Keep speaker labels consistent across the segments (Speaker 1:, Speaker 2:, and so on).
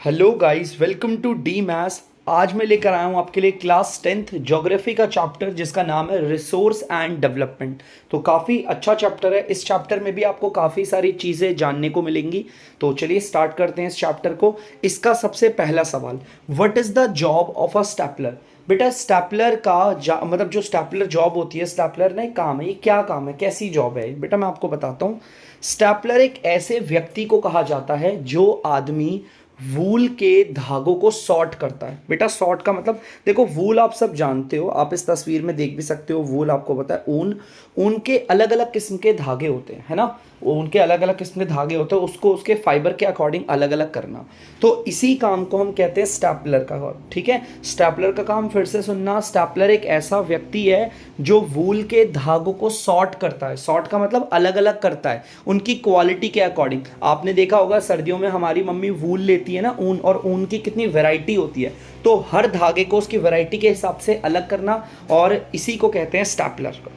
Speaker 1: Hello guys, welcome to the maths. आज मैं लेकर आया हूँ आपके लिए क्लास 10th ज्योग्राफी का चैप्टर जिसका नाम है रिसोर्स एंड डेवलपमेंट। तो काफ़ी अच्छा चैप्टर है। इस चैप्टर में भी आपको काफ़ी सारी चीज़ें जानने को मिलेंगी। तो चलिए स्टार्ट करते हैं इस चैप्टर को। इसका सबसे पहला सवाल, what is the job of a stapler. बेटा स्टैपलर का मतलब जो स्टैपलर जॉब होती है, स्टैपलर ना एक काम है। ये क्या काम है, कैसी जॉब है बेटा, मैं आपको बताता हूँ। स्टैपलर एक ऐसे व्यक्ति को कहा जाता है जो आदमी वूल के धागों को सॉर्ट करता है। बेटा सॉर्ट का मतलब देखो, वूल आप सब जानते हो, आप इस तस्वीर में देख भी सकते हो। वूल आपको पता है, ऊन, ऊन के अलग अलग किस्म के धागे होते हैं, है ना। उनके अलग अलग किस्म के धागे होते हैं, उसको उसके फाइबर के अकॉर्डिंग अलग अलग करना। तो इसी काम को हम कहते हैं स्टैपलर का काम। ठीक है, स्टैपलर का काम फिर से सुनना। स्टैपलर एक ऐसा व्यक्ति है जो वूल के धागों को सॉर्ट करता है। सॉर्ट का मतलब अलग अलग करता है उनकी क्वालिटी के अकॉर्डिंग। आपने देखा होगा सर्दियों में हमारी मम्मी वूल लेती है ना, ऊन, और ऊन की कितनी वैरायटी होती है। तो हर धागे को उसकी वैरायटी के हिसाब से अलग करना, और इसी को कहते हैं स्टैपलर का।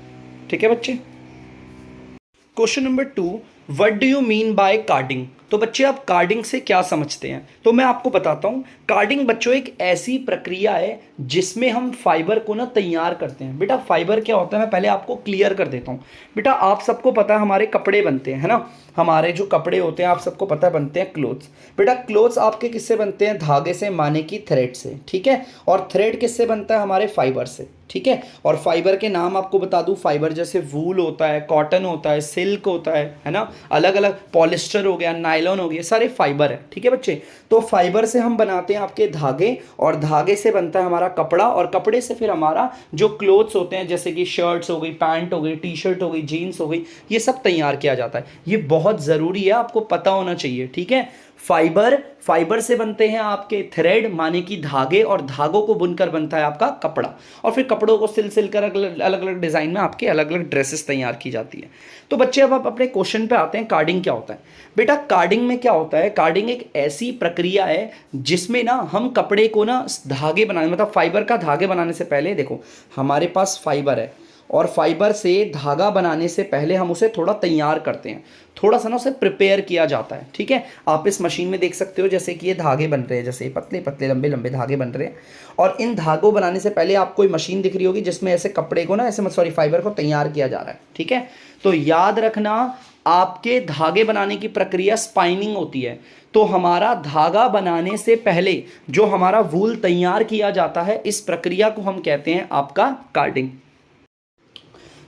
Speaker 1: ठीक है बच्चे। Question number 2, what do you mean by carding. तो बच्चे आप कार्डिंग से क्या समझते हैं, तो मैं आपको बताता हूं। कार्डिंग बच्चों एक ऐसी प्रक्रिया है जिसमें हम फाइबर को ना तैयार करते हैं। बेटा फाइबर क्या होता है, मैं पहले आपको क्लियर कर देता हूं। बेटा आप सबको पता है हमारे कपड़े बनते हैं, है ना। हमारे जो कपड़े होते हैं आप सबको पता है बनते हैं क्लोथ्स। बेटा क्लोथ्स आपके किससे बनते हैं, धागे से, माने की थ्रेड से। ठीक है, और थ्रेड किससे बनता है, हमारे फाइबर से। ठीक है, और फाइबर के नाम आपको बता दूं, फाइबर जैसे वूल होता है, कॉटन होता है, सिल्क होता है ना, अलग अलग, पॉलिस्टर हो गया, नायलॉन हो गया, सारे फाइबर है। ठीक है बच्चे, तो फाइबर से हम बनाते हैं आपके धागे, और धागे से बनता है हमारा कपड़ा, और कपड़े से फिर हमारा जो क्लोथ्स होते हैं, जैसे कि शर्ट्स हो गई, पैंट हो गई, टी शर्ट हो गई, जीन्स हो गई, ये सब तैयार किया जाता है। ये बहुत ज़रूरी है, आपको पता होना चाहिए। ठीक है, फाइबर, फाइबर से बनते हैं आपके थ्रेड, माने कि धागे, और धागों को बुनकर बनता है आपका कपड़ा, और फिर कपड़ों को सिल सिल कर अलग अलग डिजाइन में आपके अलग अलग ड्रेसेस तैयार की जाती है। तो बच्चे अब आप अपने क्वेश्चन पे आते हैं, कार्डिंग क्या होता है। बेटा कार्डिंग में क्या होता है, कार्डिंग एक ऐसी प्रक्रिया है जिसमें ना हम कपड़े को ना धागे बनाने, मतलब फाइबर का धागे बनाने से पहले, देखो हमारे पास फाइबर है, और फाइबर से धागा बनाने से पहले हम उसे थोड़ा तैयार करते हैं, थोड़ा सा ना उसे प्रिपेयर किया जाता है। ठीक है, आप इस मशीन में देख सकते हो जैसे कि ये धागे बन रहे हैं, जैसे पतले पतले लंबे लंबे धागे बन रहे हैं। और इन धागों बनाने से पहले आपको कोई मशीन दिख रही होगी जिसमें ऐसे कपड़े को ना, ऐसे सॉरी फाइबर को तैयार किया जा रहा है। ठीक है, तो याद रखना, आपके धागे बनाने की प्रक्रिया स्पाइनिंग होती है। तो हमारा धागा बनाने से पहले जो हमारा वूल तैयार किया जाता है, इस प्रक्रिया को हम कहते हैं आपका कार्डिंग।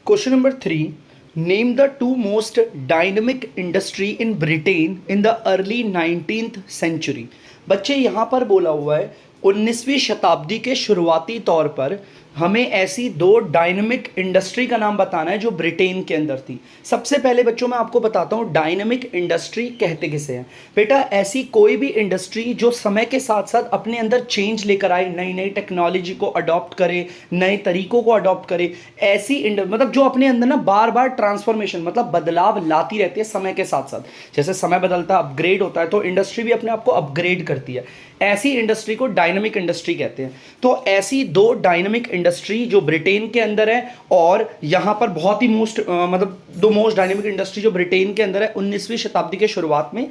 Speaker 1: Question number 3, name the two most dynamic industry in Britain in the early 19th century. बच्चे यहाँ पर बोला हुआ है 19वीं शताब्दी के शुरुआती तौर पर हमें ऐसी दो डायनेमिक इंडस्ट्री का नाम बताना है जो ब्रिटेन के अंदर थी। सबसे पहले बच्चों मैं आपको बताता हूँ डायनेमिक इंडस्ट्री कहते किसे हैं। बेटा ऐसी कोई भी इंडस्ट्री जो समय के साथ साथ अपने अंदर चेंज लेकर आए, नई नई टेक्नोलॉजी को अडॉप्ट करे, नए तरीकों को अडॉप्ट करे, ऐसी मतलब जो अपने अंदर ना बार बार ट्रांसफॉर्मेशन, मतलब बदलाव लाती रहती है समय के साथ साथ। जैसे समय बदलता है, अपग्रेड होता है, तो इंडस्ट्री भी अपने आप को अपग्रेड करती है। ऐसी इंडस्ट्री को डायनामिक इंडस्ट्री कहते हैं। तो ऐसी दो डायनामिक इंडस्ट्री जो ब्रिटेन के अंदर है, और यहां पर बहुत ही मतलब दो मोस्ट डायनामिक इंडस्ट्री जो ब्रिटेन के अंदर है 19वीं शताब्दी के शुरुआत में,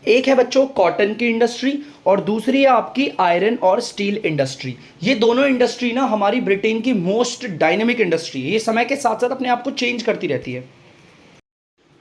Speaker 1: एक है बच्चों कॉटन की इंडस्ट्री, और दूसरी है आपकी आयरन और स्टील इंडस्ट्री। ये दोनों इंडस्ट्री ना हमारी ब्रिटेन की मोस्ट डायनामिक इंडस्ट्री है। ये समय के साथ साथ अपने आप को चेंज करती रहती है।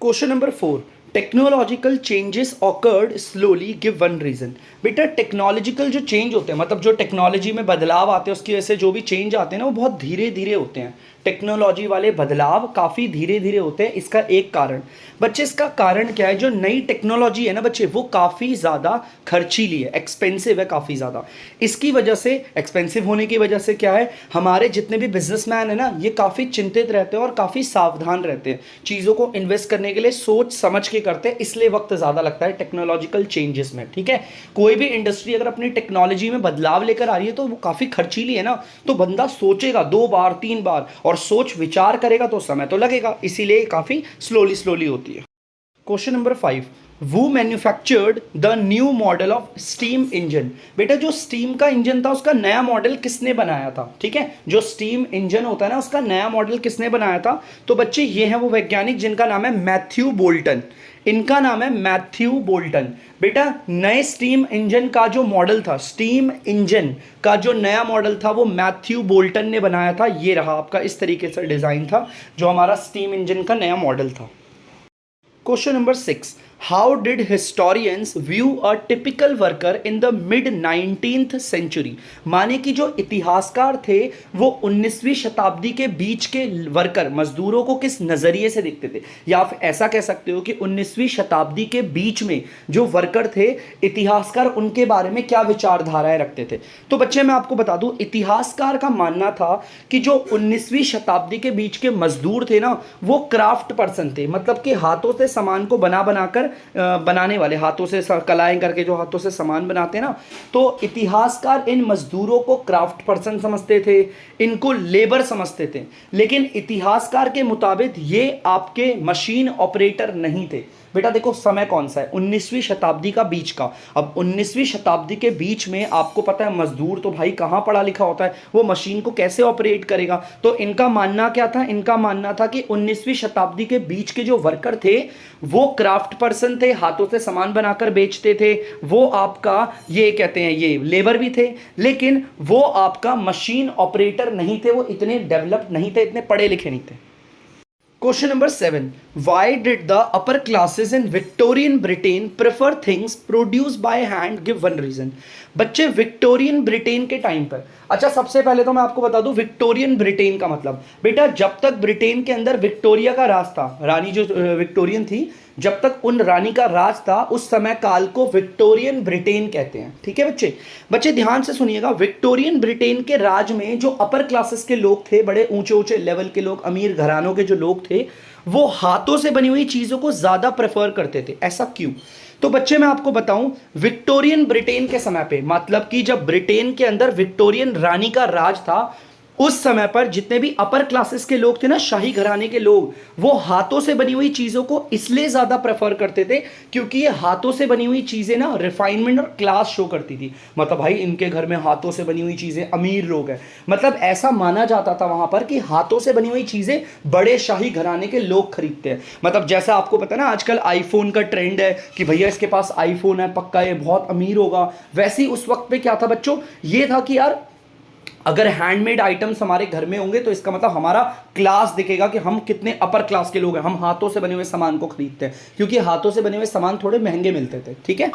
Speaker 1: Question number 4, technological changes occurred slowly, give one reason. बेटा टेक्नोलॉजिकल जो चेंज होते हैं, मतलब जो टेक्नोलॉजी में बदलाव आते हैं, उसकी वजह से जो भी चेंज आते हैं ना, वो बहुत धीरे धीरे होते हैं। टेक्नोलॉजी वाले बदलाव काफ़ी धीरे धीरे होते हैं। इसका एक कारण बच्चे, इसका कारण क्या है, जो नई टेक्नोलॉजी है ना बच्चे, वो काफ़ी ज़्यादा खर्चीली है, एक्सपेंसिव है काफ़ी ज़्यादा। इसकी वजह से, एक्सपेंसिव होने की वजह से क्या है, हमारे जितने भी बिजनेसमैन है ना, ये काफ़ी चिंतित रहते हैं और काफ़ी सावधान रहते हैं। चीज़ों को इन्वेस्ट करने के लिए सोच समझ के करते हैं, इसलिए वक्त ज़्यादा लगता है टेक्नोलॉजिकल चेंजेस में। ठीक है, कोई भी इंडस्ट्री अगर अपनी टेक्नोलॉजी में बदलाव लेकर आ रही है तो वो काफ़ी खर्चीली है ना, तो बंदा सोचेगा 2 बार 3 बार, और सोच विचार करेगा तो समय तो लगेगा, इसीलिए काफ़ी स्लोली स्लोली होती है। क्वेश्चन नंबर 5, वो manufactured the new model of steam engine. बेटा जो स्टीम का इंजन था उसका नया मॉडल किसने बनाया था। ठीक है, जो स्टीम इंजन होता है ना, उसका नया मॉडल किसने बनाया था। तो बच्चे ये हैं वो वैज्ञानिक जिनका नाम है मैथ्यू बोल्टन। इनका नाम है मैथ्यू बोल्टन। बेटा नए स्टीम इंजन का जो मॉडल था, स्टीम इंजन का जो नया मॉडल था वो मैथ्यू बोल्टन ने बनाया था। ये रहा आपका, इस तरीके से डिज़ाइन था जो हमारा स्टीम इंजन का नया मॉडल था। Question number 6, how did historians view a typical worker in the mid 19th century. माने कि जो इतिहासकार थे वो 19वीं शताब्दी के बीच के वर्कर, मजदूरों को किस नज़रिए से देखते थे, या आप ऐसा कह सकते हो कि 19वीं शताब्दी के बीच में जो वर्कर थे, इतिहासकार उनके बारे में क्या विचारधाराएं रखते थे। तो बच्चे मैं आपको बता दूं, इतिहासकार का मानना था कि जो 19वीं शताब्दी के बीच के मजदूर थे ना, वो क्राफ्ट पर्सन थे, मतलब कि हाथों से सामान को बनाकर बनाने वाले, हाथों से कलाएं करके जो हाथों से सामान बनाते हैं ना, तो इतिहासकार इन मजदूरों को क्राफ्ट पर्सन समझते थे, इनको लेबर समझते थे। लेकिन इतिहासकार के मुताबिक ये आपके मशीन ऑपरेटर नहीं थे। बेटा देखो समय कौन सा है, 19वीं शताब्दी का बीच का। अब 19वीं शताब्दी के बीच में आपको पता है मजदूर तो भाई कहाँ पढ़ा लिखा होता है, वो मशीन को कैसे ऑपरेट करेगा। तो इनका मानना क्या था, इनका मानना था कि 19वीं शताब्दी के बीच के जो वर्कर थे वो क्राफ्ट पर्सन थे, हाथों से सामान बनाकर बेचते थे, वो आपका ये कहते हैं ये लेबर भी थे, लेकिन वो आपका मशीन ऑपरेटर नहीं थे, वो इतने डेवलप नहीं थे, इतने पढ़े लिखे नहीं थे। Question number 7. Why did the upper classes in Victorian Britain prefer things produced by hand? Give one reason. बच्चे विक्टोरियन ब्रिटेन के टाइम पर, अच्छा सबसे पहले तो मैं आपको बता दूं विक्टोरियन ब्रिटेन का मतलब, बेटा जब तक ब्रिटेन के अंदर विक्टोरिया का राज था, रानी जो विक्टोरियन थी, जब तक उन रानी का राज था उस समय काल को विक्टोरियन ब्रिटेन कहते हैं। ठीक है बच्चे, बच्चे ध्यान से सुनिएगा, विक्टोरियन ब्रिटेन के राज में जो अपर क्लासेस के लोग थे, बड़े ऊंचे ऊंचे लेवल के लोग, अमीर घरानों के जो लोग थे, वो हाथों से बनी हुई चीजों को ज्यादा प्रेफर करते थे। ऐसा क्यों? तो बच्चे मैं आपको बताऊं, विक्टोरियन ब्रिटेन के समय पे, मतलब कि जब ब्रिटेन के अंदर विक्टोरियन रानी का राज था, उस समय पर जितने भी अपर क्लासेस के लोग थे ना, शाही घराने के लोग, वो हाथों से बनी हुई चीजों को इसलिए ज्यादा प्रेफर करते थे क्योंकि ये हाथों से बनी हुई चीजें ना रिफाइनमेंट और क्लास शो करती थी। मतलब भाई इनके घर में हाथों से बनी हुई चीजें, अमीर लोग हैं, मतलब ऐसा माना जाता था वहां पर कि हाथों से बनी हुई चीजें बड़े शाही घराने के लोग खरीदते हैं। मतलब जैसा आपको पता है ना आजकल आईफोन का ट्रेंड है कि भैया इसके पास आईफोन है, पक्का ये बहुत अमीर होगा। वैसे ही उस वक्त पे क्या था बच्चों, ये था कि यार अगर हैंडमेड आइटम्स हमारे घर में होंगे तो इसका मतलब हमारा क्लास दिखेगा कि हम कितने अपर क्लास के लोग हैं, हम हाथों से बने हुए सामान को खरीदते हैं, क्योंकि हाथों से बने हुए सामान थोड़े महंगे मिलते थे। ठीक है।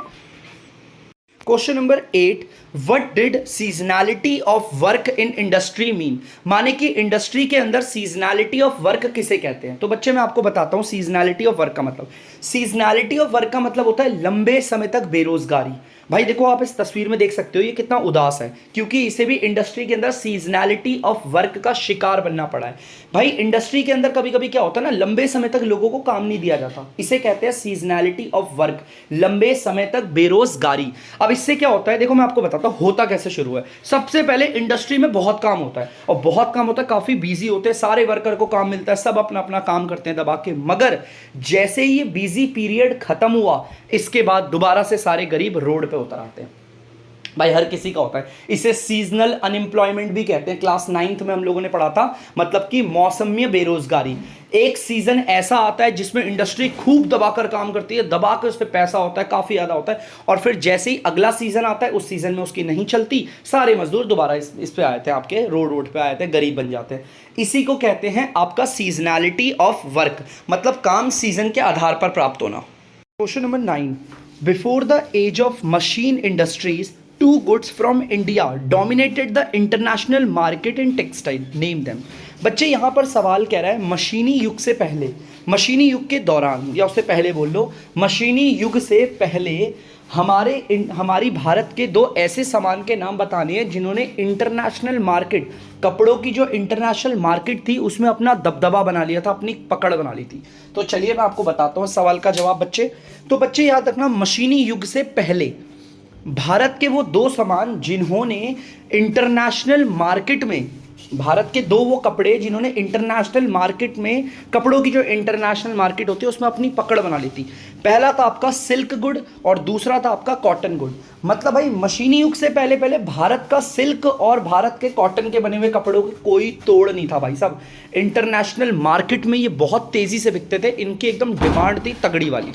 Speaker 1: Question number 8, what did seasonality of work in industry mean. माने कि इंडस्ट्री के अंदर सीजनैलिटी ऑफ वर्क किसे कहते हैं। तो बच्चे मैं आपको बताता हूं सीजनैलिटी ऑफ वर्क का मतलब, सीजनैलिटी ऑफ वर्क का मतलब होता है लंबे समय तक बेरोजगारी। भाई देखो आप इस तस्वीर में देख सकते हो ये कितना उदास है, क्योंकि इसे भी इंडस्ट्री के अंदर सीजनैलिटी ऑफ वर्क का शिकार बनना पड़ा है। भाई इंडस्ट्री के अंदर कभी कभी क्या होता है ना, लंबे समय तक लोगों को काम नहीं दिया जाता, इसे कहते हैं सीजनैलिटी ऑफ वर्क, लंबे समय तक बेरोजगारी। अब इससे क्या होता है, देखो मैं आपको बताता हूं होता कैसे शुरू है। सबसे पहले इंडस्ट्री में बहुत काम होता है, और बहुत काम होता है, काफी बिजी होते हैं, सारे वर्कर को काम मिलता है, सब अपना अपना काम करते हैं दबा के। मगर जैसे ही ये बिजी पीरियड खत्म हुआ, इसके बाद दोबारा से सारे गरीब रोड पे उतर आते हैं। भाई हर किसी का होता है, इसे सीजनल अनएम्प्लॉयमेंट भी कहते हैं। क्लास 9th में हम लोगों ने पढ़ा था, मतलब कि मौसमी बेरोजगारी। एक सीजन ऐसा आता है जिसमें इंडस्ट्री खूब दबाकर काम करती है, दबा के उस पर पैसा होता है, काफी ज्यादा होता है, और फिर जैसे ही अगला सीजन आता है उस सीजन में उसकी नहीं चलती, सारे मजदूर दोबारा इस पे आए थे, आपके रोड पे आए थे, गरीब बन जाते हैं। इसी को कहते हैं आपका सीजनैलिटी ऑफ वर्क, मतलब काम सीजन के आधार पर प्राप्त होना। Question number 9, before the age of machine industries two goods from India dominated the international market in textile, name them। बच्चे यहाँ पर सवाल कह रहा है मशीनी युग से पहले, मशीनी युग के दौरान, या उससे पहले बोल लो, मशीनी युग से पहले हमारी भारत के दो ऐसे सामान के नाम बताने हैं जिन्होंने इंटरनेशनल मार्केट, कपड़ों की जो इंटरनेशनल मार्केट थी उसमें अपना दबदबा बना लिया था, अपनी पकड़ बना ली थी। तो चलिए मैं आपको बताता हूँ सवाल का जवाब बच्चे। तो बच्चे याद रखना, मशीनी युग से पहले भारत के वो दो सामान जिन्होंने इंटरनेशनल मार्केट में, भारत के दो वो कपड़े जिन्होंने इंटरनेशनल मार्केट में, कपड़ों की जो इंटरनेशनल मार्केट होती है उसमें अपनी पकड़ बना ली थी। पहला था आपका सिल्क गुड और दूसरा था आपका कॉटन गुड। मतलब भाई मशीनी युग से पहले पहले भारत का सिल्क और भारत के कॉटन के बने हुए कपड़ों की कोई तोड़ नहीं था भाई साहब। इंटरनेशनल मार्केट में ये बहुत तेजी से बिकते थे, इनकी एकदम डिमांड थी तगड़ी वाली।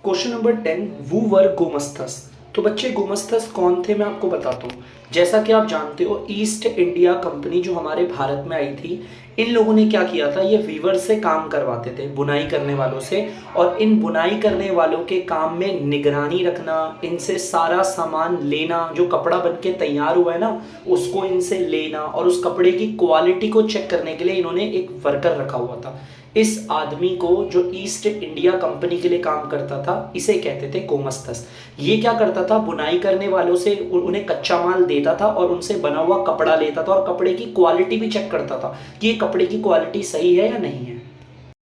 Speaker 1: Question number 10, वूवर गोमस्तस। तो बच्चे गोमस्तस कौन थे मैं आपको बताता हूँ। जैसा कि आप जानते हो ईस्ट इंडिया कंपनी जो हमारे भारत में आई थी, इन लोगों ने क्या किया था, ये वीवर से काम करवाते थे, बुनाई करने वालों से। और इन बुनाई करने वालों के काम में निगरानी रखना, इनसे सारा सामान लेना, जो कपड़ा बन के तैयार हुआ है ना उसको इनसे लेना, और उस कपड़े की क्वालिटी को चेक करने के लिए इन्होंने एक वर्कर रखा हुआ था। इस आदमी को जो ईस्ट इंडिया कंपनी के लिए काम करता था इसे कहते थे गोमस्तस। ये क्या करता था, बुनाई करने वालों से उन्हें कच्चा माल देता था और उनसे बना हुआ कपड़ा लेता था और कपड़े की क्वालिटी भी चेक करता था कि ये कपड़े की क्वालिटी सही है या नहीं है।